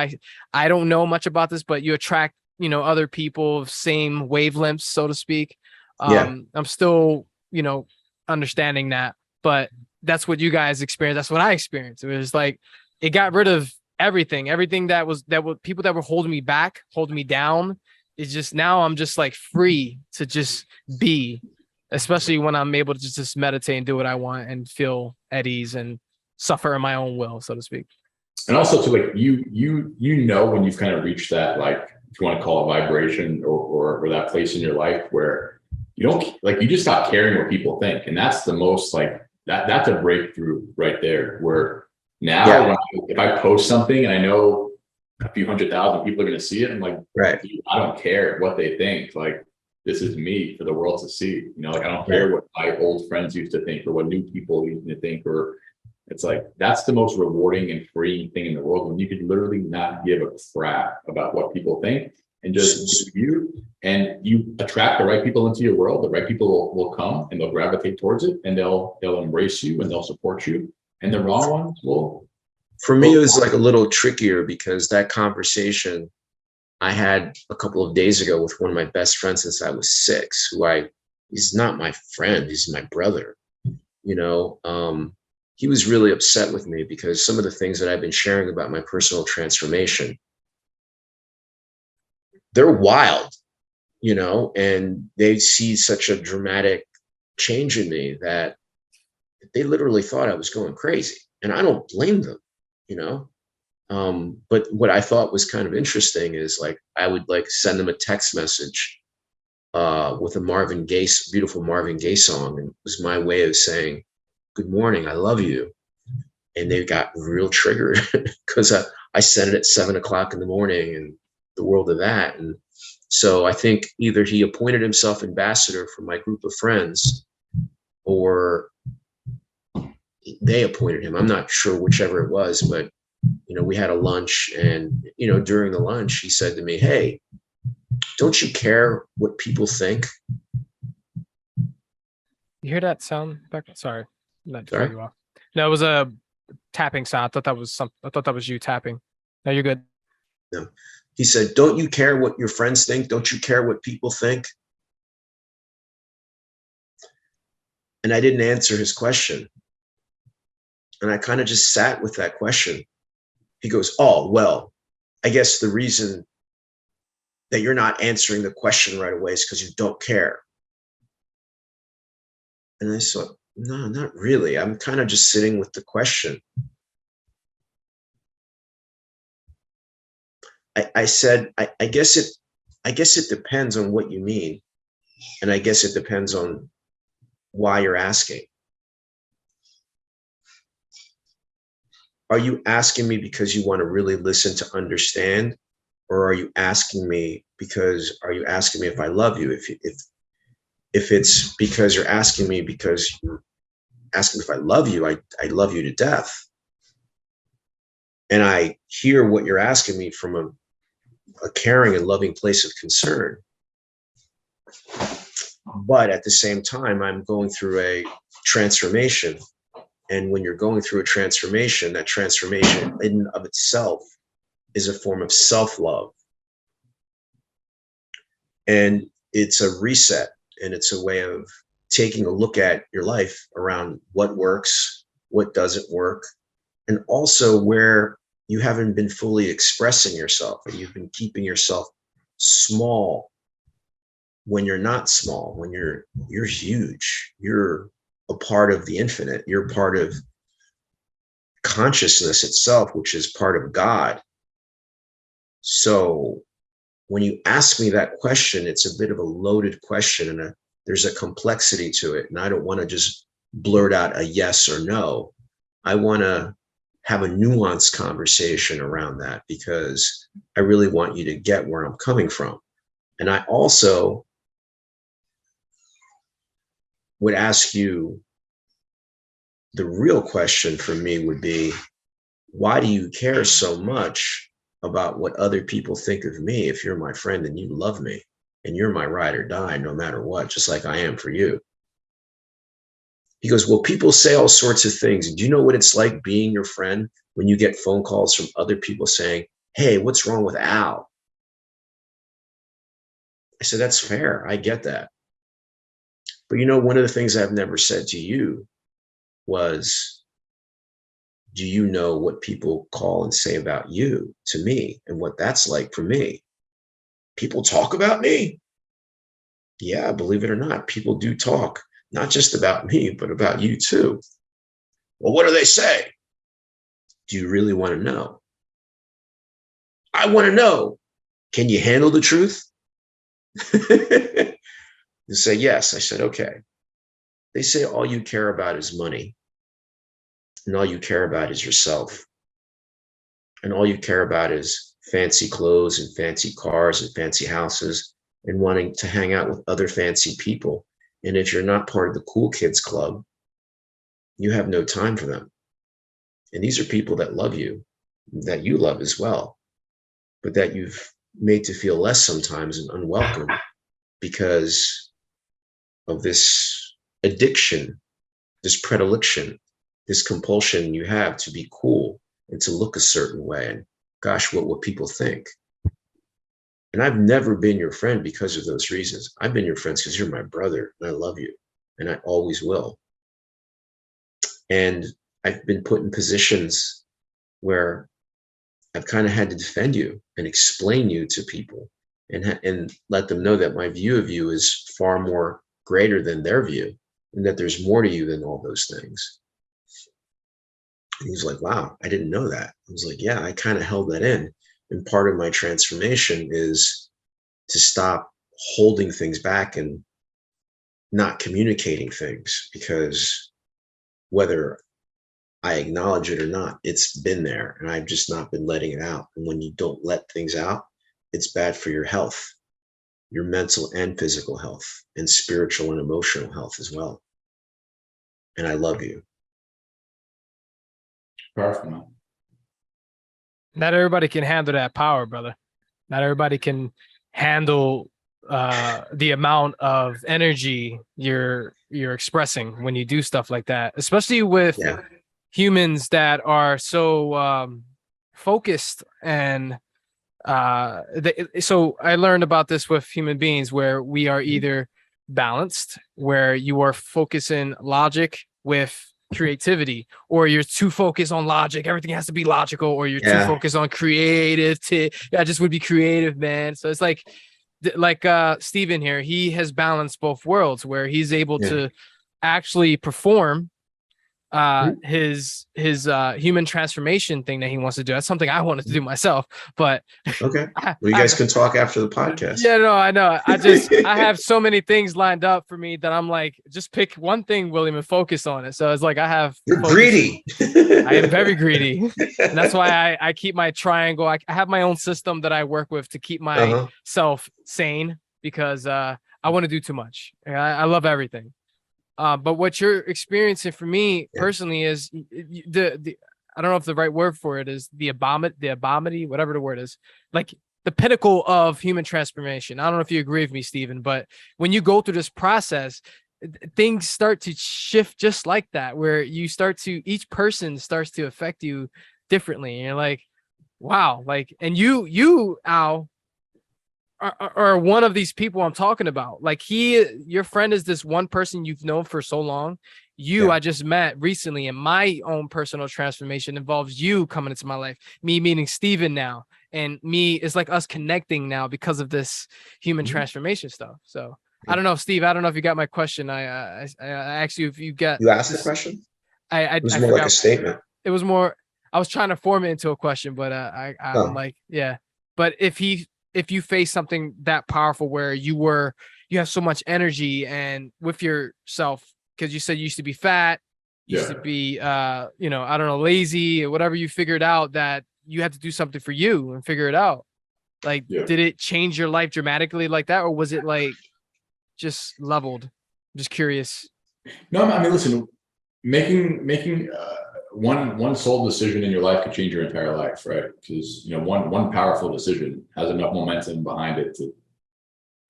I don't know much about this, but you attract, other people of same wavelengths, so to speak. Yeah. I'm still, understanding that, but that's what you guys experienced. That's what I experienced. It was like, it got rid of everything that was people that were holding me back, holding me down. It's just, now I'm just like free to just be, especially when I'm able to just meditate and do what I want and feel at ease and suffer in my own will, so to speak. And also to like when you've kind of reached that, like, if you want to call it vibration, or that place in your life where you don't, like, you just stop caring what people think. And that's the most, like, that's a breakthrough right there, where now if I post something and I know a few 100,000 people are going to see it, I'm like, Right. dude, I don't care what they think. Like, this is me for the world to see. Like, I don't care what my old friends used to think or what new people used to think. Or it's like, that's the most rewarding and freeing thing in the world, when you could literally not give a crap about what people think and just do you, and you attract the right people into your world. The right people will come and they'll gravitate towards it, and they'll embrace you and they'll support you. And the wrong ones will. For me, it was like a little trickier, because that conversation I had a couple of days ago with one of my best friends since I was 6, he's not my friend, he's my brother. He was really upset with me because some of the things that I've been sharing about my personal transformation, they're wild, and they see such a dramatic change in me that they literally thought I was going crazy, and I don't blame them, but what I thought was kind of interesting is, like, I would like send them a text message with a beautiful Marvin Gaye song, and it was my way of saying, "Good morning, I love you." And they got real triggered because I said it at 7 o'clock in the morning, and the world of that. And so I think either he appointed himself ambassador for my group of friends, or they appointed him. I'm not sure whichever it was, but we had a lunch, and during the lunch he said to me, "Hey, don't you care what people think?" You hear that sound back? Sorry, not to Sorry? cut you off. No, it was a tapping sound. I thought that was you tapping. No, you're good. No. He said, "Don't you care what your friends think? Don't you care what people think?" And I didn't answer his question. And I kind of just sat with that question. He goes, "Oh, well, I guess the reason that you're not answering the question right away is because you don't care." And I thought, no, not really. I'm kind of just sitting with the question. I said, I guess it depends on what you mean. And I guess it depends on why you're asking. Are you asking me because you want to really listen to understand? Or are you asking me if I love you? If it's because you're asking me because you're asking if I love you, I love you to death. And I hear what you're asking me from a caring and loving place of concern. But at the same time, I'm going through a transformation. And when you're going through a transformation, that transformation in and of itself is a form of self-love. And it's a reset, and it's a way of taking a look at your life around what works, what doesn't work, and also where you haven't been fully expressing yourself, or you've been keeping yourself small when you're not small, when you're huge. You're a part of the infinite. You're part of consciousness itself, which is part of God. So when you ask me that question, it's a bit of a loaded question, and there's a complexity to it. And I don't want to just blurt out a yes or no. I want to have a nuanced conversation around that, because I really want you to get where I'm coming from. And I also would ask you, the real question for me would be, why do you care so much about what other people think of me if you're my friend and you love me and you're my ride or die no matter what, just like I am for you? He goes, well, people say all sorts of things. Do you know what it's like being your friend when you get phone calls from other people saying, hey, what's wrong with Al? I said, that's fair. I get that. But you know, one of the things I've never said to you was, do you know what people call and say about you to me and what that's like for me? People talk about me. Yeah, believe it or not, people do talk, not just about me, but about you too. Well, what do they say? Do you really want to know? I want to know. Can you handle the truth? You say, yes. I said, okay. They say all you care about is money, and all you care about is yourself, and all you care about is fancy clothes and fancy cars and fancy houses and wanting to hang out with other fancy people. And if you're not part of the cool kids club, you have no time for them. And these are people that love you, that you love as well, but that you've made to feel less sometimes and unwelcome because of this addiction, this predilection, this compulsion you have to be cool and to look a certain way. And gosh, what will people think? And I've never been your friend because of those reasons. I've been your friend because you're my brother and I love you and I always will. And I've been put in positions where I've kind of had to defend you and explain you to people and let them know that my view of you is far more greater than their view and that there's more to you than all those things. And he's like, wow, I didn't know that. I was like, yeah, I kind of held that in. And part of my transformation is to stop holding things back and not communicating things, because whether I acknowledge it or not, it's been there and I've just not been letting it out. And when you don't let things out, it's bad for your health, your mental and physical health, and spiritual and emotional health as well. And I love you. Powerful, man. Not everybody can handle that power, brother. Not everybody can handle the amount of energy you're expressing when you do stuff like that, especially with humans that are so focused. And so I learned about this with human beings, where we are either balanced, where you are focusing logic with creativity, or you're too focused on logic, everything has to be logical, or you're too focused on creative. I just would be creative, man. So it's like Steven here, he has balanced both worlds, where he's able to actually perform his human transformation thing that he wants to do. That's something I wanted to do myself, but okay. Well, you guys can talk after the podcast. Yeah, no, I know. I have so many things lined up for me that I'm like, just pick one thing, William, and focus on it. So it's like You're greedy. I am very greedy. And that's why I keep my triangle. I have my own system that I work with to keep myself sane, because I want to do too much. I love everything. But what you're experiencing for me personally is the I don't know if the right word for it is the abominity, whatever the word is, like the pinnacle of human transformation. I don't know if you agree with me, Stephen, but when you go through this process, things start to shift just like that, where each person starts to affect you differently. And you're like, wow, like, and you, Al, are one of these people I'm talking about. Like your friend is this one person you've known for so long. I just met recently, and my own personal transformation involves you coming into my life, me meeting Steven now, and me is like us connecting now because of this human transformation stuff. So I don't know, Steve, I don't know if you got my question. I asked you if you asked the question. It was more like a statement. It was more, I was trying to form it into a question, but I'm like, yeah. But if you face something that powerful, where you have so much energy and with yourself, because you said you used to be fat, used to be I don't know, lazy or whatever, you figured out that you had to do something for you and figure it out. Like, did it change your life dramatically like that, or was it like just leveled? I'm just curious. No, I mean, listen, making one sole decision in your life could change your entire life, right? Because one powerful decision has enough momentum behind it to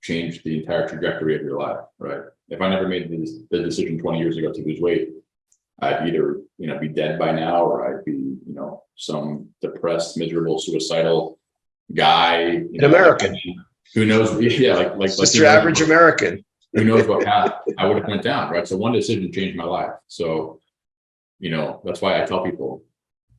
change the entire trajectory of your life, right? If I never made the decision 20 years ago to lose weight, I'd either, be dead by now, or I'd be, some depressed, miserable, suicidal guy, An American. Who knows? Yeah, like Just your average American. Who knows what path I would have went down, right? So one decision changed my life. So, that's why I tell people,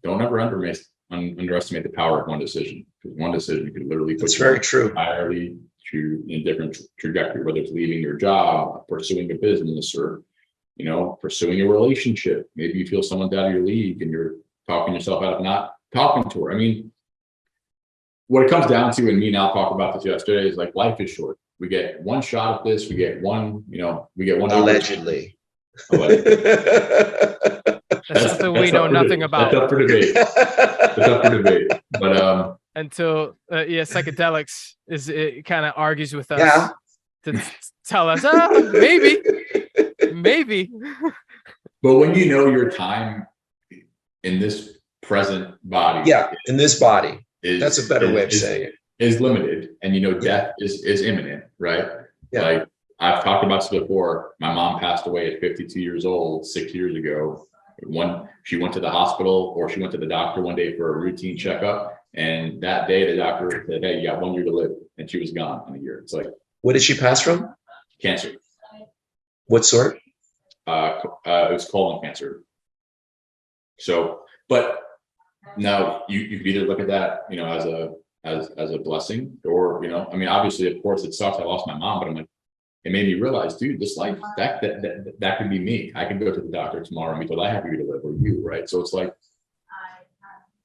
don't ever underestimate the power of one decision, because one decision could literally put That's you very true. entirely in different trajectory, whether it's leaving your job, pursuing a business, or pursuing a relationship. Maybe you feel someone's out of your league and you're talking yourself out of not talking to her. I mean, what it comes down to, and me and Al talked about this yesterday, is like, life is short. We get one shot at this. We get one. Allegedly. That's something we know nothing about. That's up for debate. But until psychedelics it kind of argues with us. Yeah. To tell us, maybe. But when you know your time in this present body, in this body, that's a better way of saying it, is limited, and death is imminent, right? Yeah. Like I've talked about this before. My mom passed away at 52 years old 6 years ago. She went to the hospital, or she went to the doctor one day for a routine checkup, and that day the doctor said, "Hey, you got 1 year to live," and she was gone in a year. It's like, what did she pass from? Cancer. What sort? It was colon cancer. So, but now you could either look at that, as a blessing, or I mean, obviously, of course, it sucks. I lost my mom, but I'm like, it made me realize, dude, this life that could be me. I could go to the doctor tomorrow and be told I have you to live, or you, right? So it's like,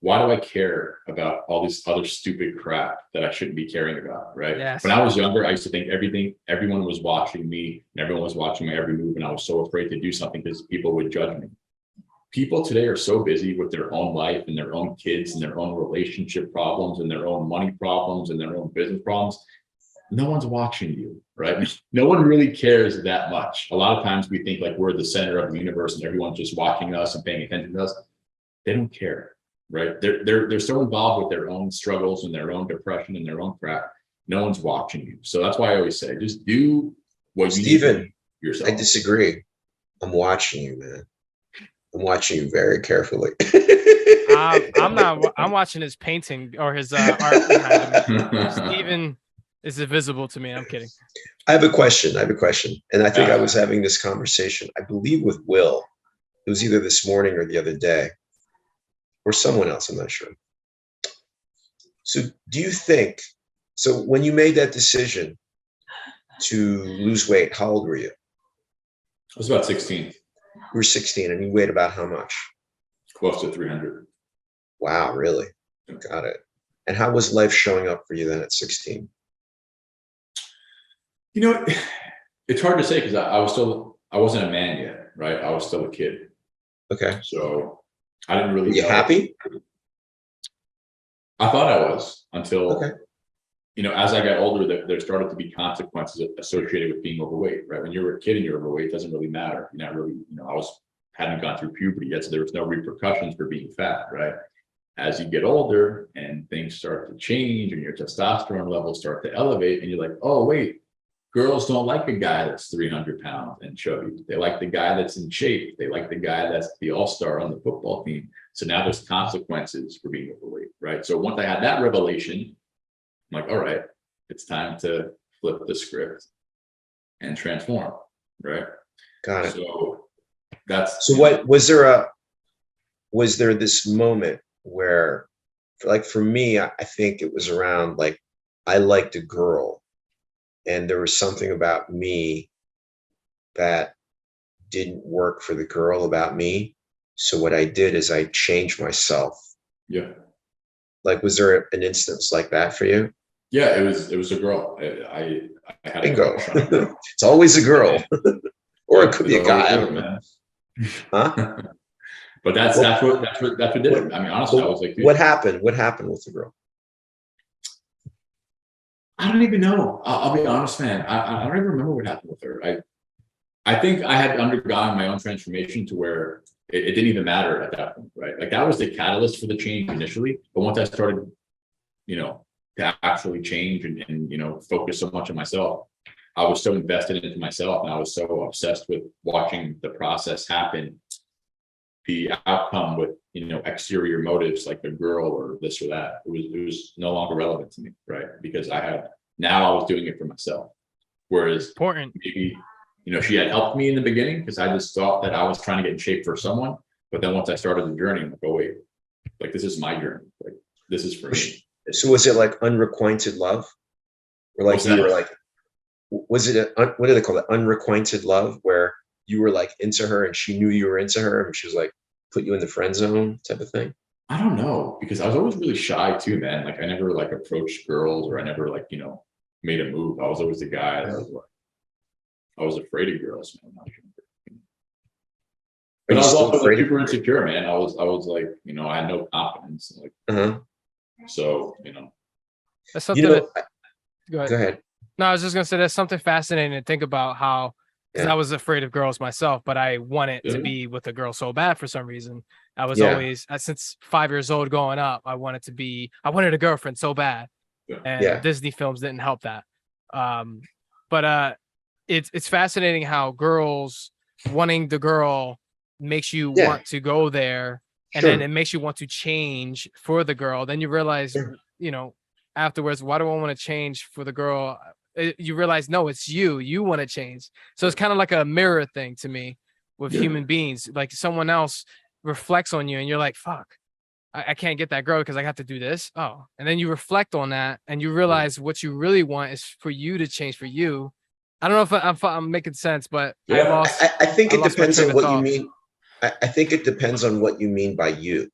why do I care about all this other stupid crap that I shouldn't be caring about, right? Yes. When I was younger, I used to think everyone was watching me, and everyone was watching my every move, and I was so afraid to do something because people would judge me. People today are so busy with their own life and their own kids and their own relationship problems and their own money problems and their own business problems. No one's watching you, right? No one really cares that much. A lot of times we think like we're the center of the universe and everyone's just watching us and paying attention to us. They don't care, right? They're so involved with their own struggles and their own depression and their own crap. No one's watching you. So that's why I always say, just do what you need to do yourself. I disagree. I'm watching you, man. I'm watching you very carefully. I'm not. I'm watching his painting or his art behind him. Steven is invisible to me. I'm kidding. I have a question. And I think I was having this conversation, I believe, with Will. It was either this morning or the other day, or someone else. I'm not sure. So do you think, so when you made that decision to lose weight, how old were you? I was about 16. You were 16, and you weighed about how much? Close to 300. Wow, really? Got it. And how was life showing up for you then at 16? It's hard to say because I wasn't a man yet, right? I was still a kid. Okay. So I didn't really. Were you happy? I thought I was until, okay. As I got older, there started to be consequences associated with being overweight, right? When you're a kid and you're overweight, it doesn't really matter. You're not really, hadn't gone through puberty yet, so there was no repercussions for being fat, right? As you get older and things start to change and your testosterone levels start to elevate, and you're like, oh, wait, girls don't like a guy that's 300 pounds and chubby. They like the guy that's in shape. They like the guy that's the all-star on the football team. So now there's consequences for being overweight, right? So once I had that revelation, I'm like, all right, it's time to flip the script and transform, right? Got it. So that's what was there this moment where, like, for me, I think it was around, like, I liked a girl and there was something about me that didn't work for the girl about me. So what I did is I changed myself. Yeah. Like, was there an instance like that for you? Yeah, it was a girl. I had a Bingo. crush on a girl. It's always a girl. Or it could be a guy. I Girl, don't know. man. Huh? But that's what did it. I mean, honestly, I was like, dude, what happened? What happened with the girl? I don't even know. I'll be honest, man. I don't even remember what happened with her. I think I had undergone my own transformation to where it didn't even matter at that point, right? Like, that was the catalyst for the change initially. But once I started, to actually change and focus so much on myself. I was so invested into myself, and I was so obsessed with watching the process happen. The outcome with exterior motives like the girl or this or that, it was no longer relevant to me, right? Because I was doing it for myself. Whereas Important. maybe she had helped me in the beginning because I just thought that I was trying to get in shape for someone. But then once I started the journey, I'm like, oh wait, like this is my journey. Like this is for me. So was it like unrequited love? Or like you were like, was it what do they call it? Unrequited love, where you were like into her and she knew you were into her and she was like put you in the friend zone type of thing? I don't know, because I was always really shy too, man. Like I never like approached girls, or I never like, made a move. I was always the guy that was like, I was afraid of girls, man. But I was also like super insecure, man. I was like, I had no confidence. Like, so, That's something go ahead. Go ahead. No, I was just gonna say that's something fascinating to think about how, because I was afraid of girls myself, but I wanted to be with a girl so bad for some reason. I was always, since 5 years old growing up, I wanted a girlfriend so bad. And Disney films didn't help that. But it's fascinating how girls wanting the girl makes you want to go there, and then it makes you want to change for the girl. Then you realize, afterwards, why do I want to change for the girl? You realize, no, it's you want to change. So it's kind of like a mirror thing to me with human beings. Like someone else reflects on you and you're like, fuck, I can't get that girl because I have to do this. Oh, and then you reflect on that and you realize what you really want is for you to change for you. I don't know if I'm making sense, but I think it depends on what you mean. I think it depends on what you mean by you.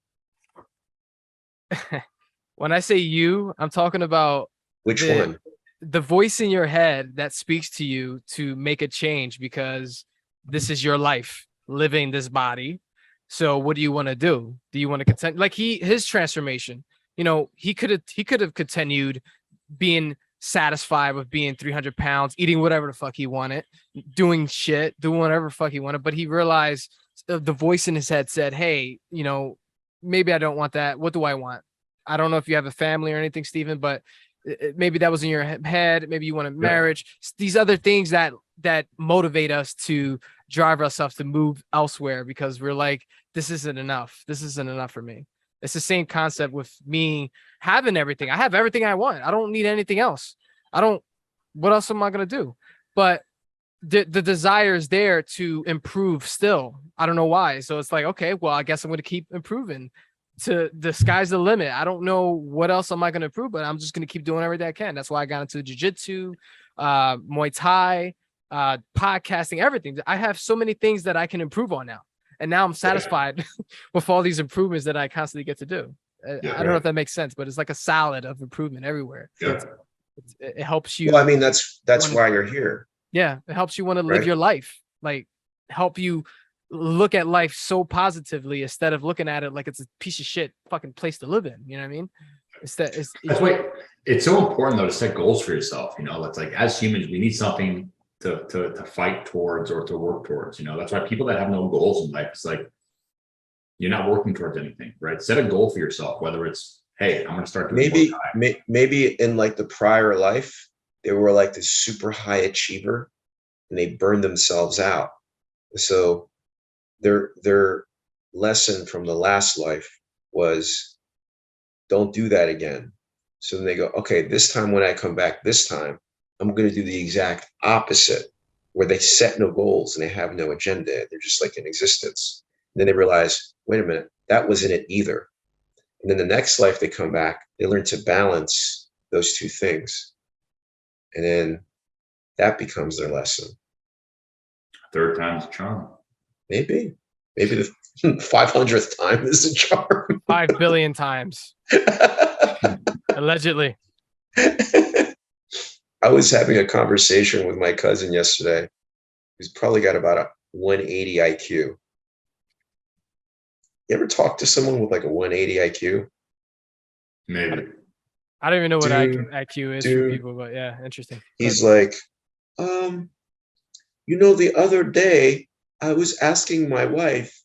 When I say you, I'm talking about which one? The voice in your head that speaks to you to make a change, because this is your life living this body. So what do you want to do? Do you want to continue? Like his transformation, he could have continued being satisfied with being 300 pounds, eating whatever the fuck he wanted, doing whatever the fuck he wanted. But he realized the voice in his head said, hey, maybe I don't want that. What do I want? I don't know if you have a family or anything, Stephen, but maybe that was in your head. Maybe you want a marriage. These other things that motivate us to drive ourselves to move elsewhere, because we're like, this isn't enough. This isn't enough for me. It's the same concept with me having everything. I have everything I want. I don't need anything else. What else am I going to do? But the desire is there to improve still. I don't know why. So it's like, okay, well, I guess I'm going to keep improving. To the sky's the limit. I don't know what else am I going to improve, but I'm just going to keep doing everything I can. That's why I got into jiu-jitsu, Muay Thai, podcasting, everything. I have so many things that I can improve on now. And now I'm satisfied with all these improvements that I constantly get to do. I don't know if that makes sense, but it's like a salad of improvement everywhere. It helps you. Well, I mean, that's why you're here. Yeah. It helps you want to live your life, like help you look at life so positively instead of looking at it like it's a piece of shit fucking place to live in. You know what I mean? It's so important though to set goals for yourself. It's like, as humans, we need something to fight towards or to work towards. That's why people that have no goals in life, it's like you're not working towards anything, right? Set a goal for yourself, whether it's, hey, I'm going to start doing maybe in like the prior life they were like this super high achiever and they burned themselves out. So their lesson from the last life was, don't do that again. So then they go, okay, this time when I come back this time, I'm going to do the exact opposite, where they set no goals and they have no agenda. They're just like in existence. And then they realize, wait a minute, that wasn't it either. And then the next life they come back, they learn to balance those two things. And then that becomes their lesson. Third time's a charm. Maybe the 500th time is a charm. 5 billion times. Allegedly. I was having a conversation with my cousin yesterday. He's probably got about a 180 IQ. You ever talk to someone with like a 180 IQ? Maybe. I don't even know what IQ is for people, but yeah, interesting. He's like, the other day I was asking my wife,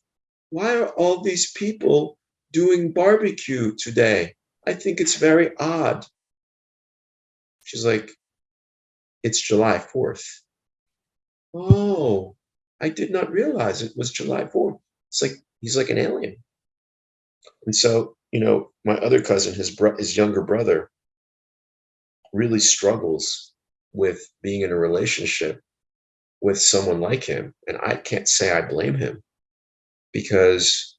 why are all these people doing barbecue today? I think it's very odd. She's like, it's July 4th. Oh, I did not realize it was July 4th. It's like, he's like an alien. And so, my other cousin, his younger brother, really struggles with being in a relationship with someone like him. And I can't say I blame him, because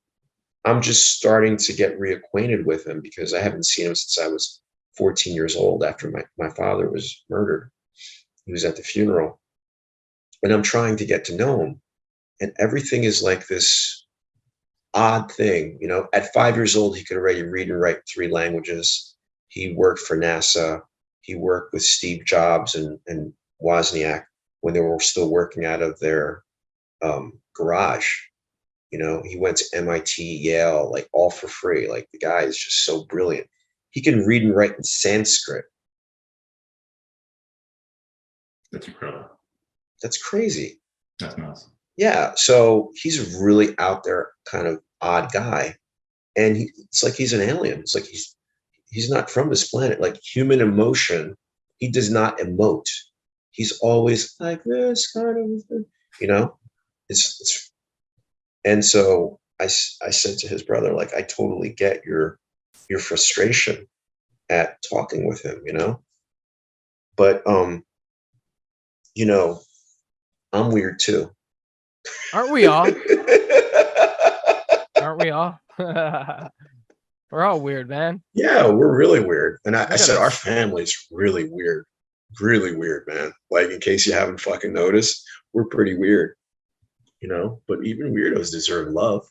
I'm just starting to get reacquainted with him, because I haven't seen him since I was 14 years old, after my father was murdered. He was at the funeral. And I'm trying to get to know him. And everything is like this odd thing. At 5 years old, he could already read and write 3 languages. He worked for NASA. He worked with Steve Jobs and Wozniak when they were still working out of their garage. He went to MIT, Yale, like all for free. Like, the guy is just so brilliant. He can read and write in Sanskrit. That's incredible. That's crazy. That's nuts. Yeah. So he's a really out there kind of odd guy. And it's like he's an alien. It's like he's not from this planet. Like, human emotion, he does not emote. He's always like this kind of, it's and so I said to his brother, like, I totally get your frustration at talking with him, but I'm weird too. Aren't we all? Aren't we all? We're all weird, man. Yeah, we're really weird. And I said, us. our family's really weird, man. Like, in case you haven't fucking noticed, we're pretty weird, but even weirdos deserve love.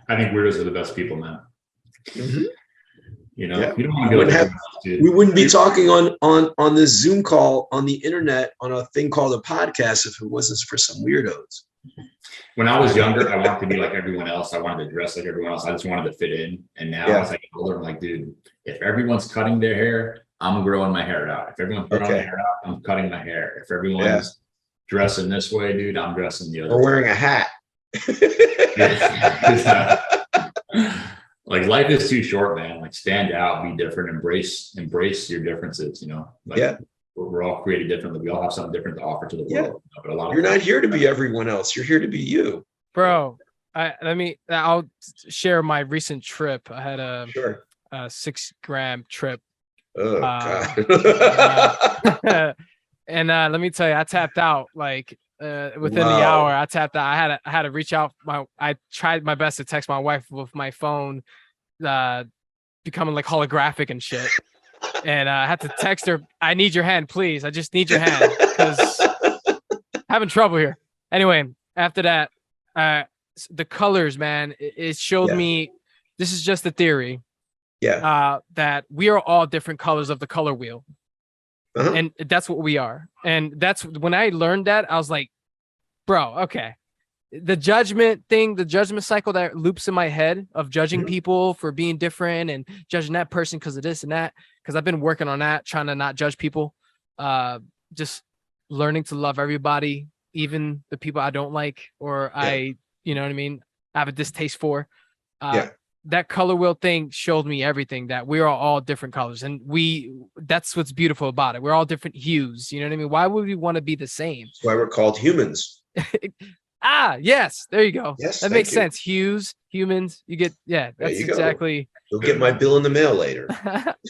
I think weirdos are the best people, man. Mm-hmm. You Yeah. don't want to go We wouldn't be talking on this Zoom call on the internet on a thing called a podcast if it wasn't for some weirdos. When I was younger, I wanted to be like everyone else. I wanted to dress like everyone else. I just wanted to fit in. And now, as I get older, I'm like, dude, if everyone's cutting their hair, I'm growing my hair out. If everyone's growing their hair out, I'm cutting my hair. If everyone's dressing this way, dude, I'm dressing the other way. Or wearing a hat. Like, life is too short, man. Like, stand out, be different, embrace your differences. Like, we're all created differently. We all have something different to offer to the world. But you're not here to be everyone else. You're here to be you, bro. I'll share my recent trip. I had a 6-gram trip. Oh God. And let me tell you, I tapped out like within the hour. I tapped out. I had to reach out. I tried my best to text my wife with my phone becoming like holographic and shit. And I had to text her, I need your hand, please. I just need your hand, because having trouble here. Anyway, after that, the colors, man, it showed me, this is just a theory, that we are all different colors of the color wheel. Uh-huh. And that's what we are. And that's when I learned that, I was like, bro, okay. The judgment thing, the judgment cycle that loops in my head of judging people for being different and judging that person because of this and that, because I've been working on that, trying to not judge people, just learning to love everybody, even the people I don't like, or I have a distaste for. That color wheel thing showed me everything, that we are all different colors, and that's what's beautiful about it. We're all different hues. You know what I mean? Why would we want to be the same? That's why we're called humans. Yes, there you go. Yes, that makes sense. Hues, humans, you get, that's exactly. You'll get my bill in the mail later.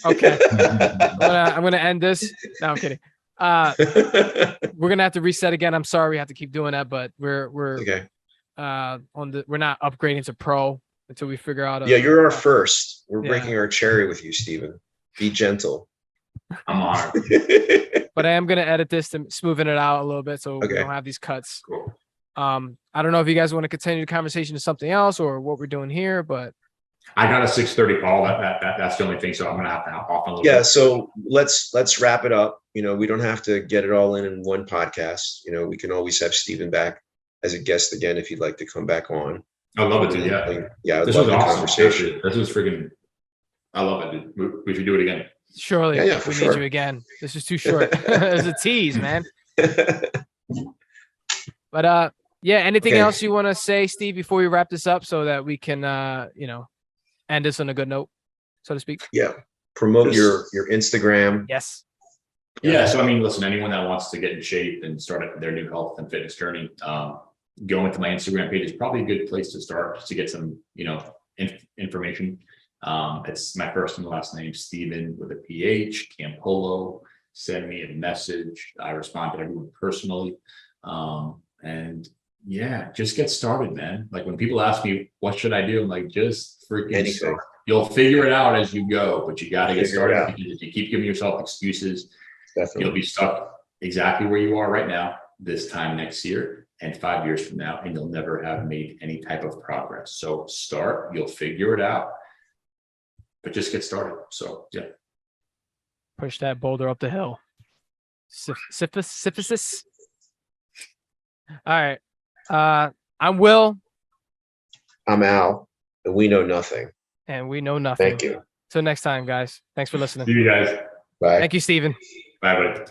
Okay. I'm gonna end this. No, I'm kidding. We're gonna have to reset again. I'm sorry we have to keep doing that, but we're okay. We're not upgrading to pro until we figure out. You're our first. We're breaking our cherry with you, Steven. Be gentle. I'm honored. But I am gonna edit this to smoothen it out a little bit, so we don't have these cuts. Cool. I don't know if you guys want to continue the conversation to something else or what we're doing here, but I got a 6:30 call. That's the only thing. So I'm gonna have to hop off a little bit. So let's wrap it up. We don't have to get it all in one podcast. We can always have Steven back as a guest again if you'd like to come back on. I love it, dude. Yeah. Yeah. This was awesome. Conversation. This was freaking. I love it, dude. We should do it again. Surely. Yeah, we need you again. This is too short. It's a tease, man. But anything else you want to say, Steve, before we wrap this up so that we can end this on a good note, so to speak? Yeah. promote Just- your Instagram. Yes. Yeah. So, I mean, listen, anyone that wants to get in shape and start their new health and fitness journey, going to my Instagram page is probably a good place to start, just to get some, information. It's my first and last name, Stephen with a PH, Campolo. Send me a message. I respond to everyone personally. And yeah, just get started, man. Like when people ask me, what should I do? I'm like, just freaking Anything. start. You'll figure it out as you go, but you got to get Figure it started, out. because if you keep giving yourself excuses, Definitely. you'll be stuck exactly where you are right now, this time next year and 5 years from now, and you'll never have made any type of progress. So start, you'll figure it out, but just get started. So yeah. Push that boulder up the hill. Syphilis. All right. I'm Will, I'm Al, and we know nothing. and we know nothing. Thank you. Till next time, guys. Thanks for listening. See you guys. Bye. Thank you, Stephen. Bye. Bye.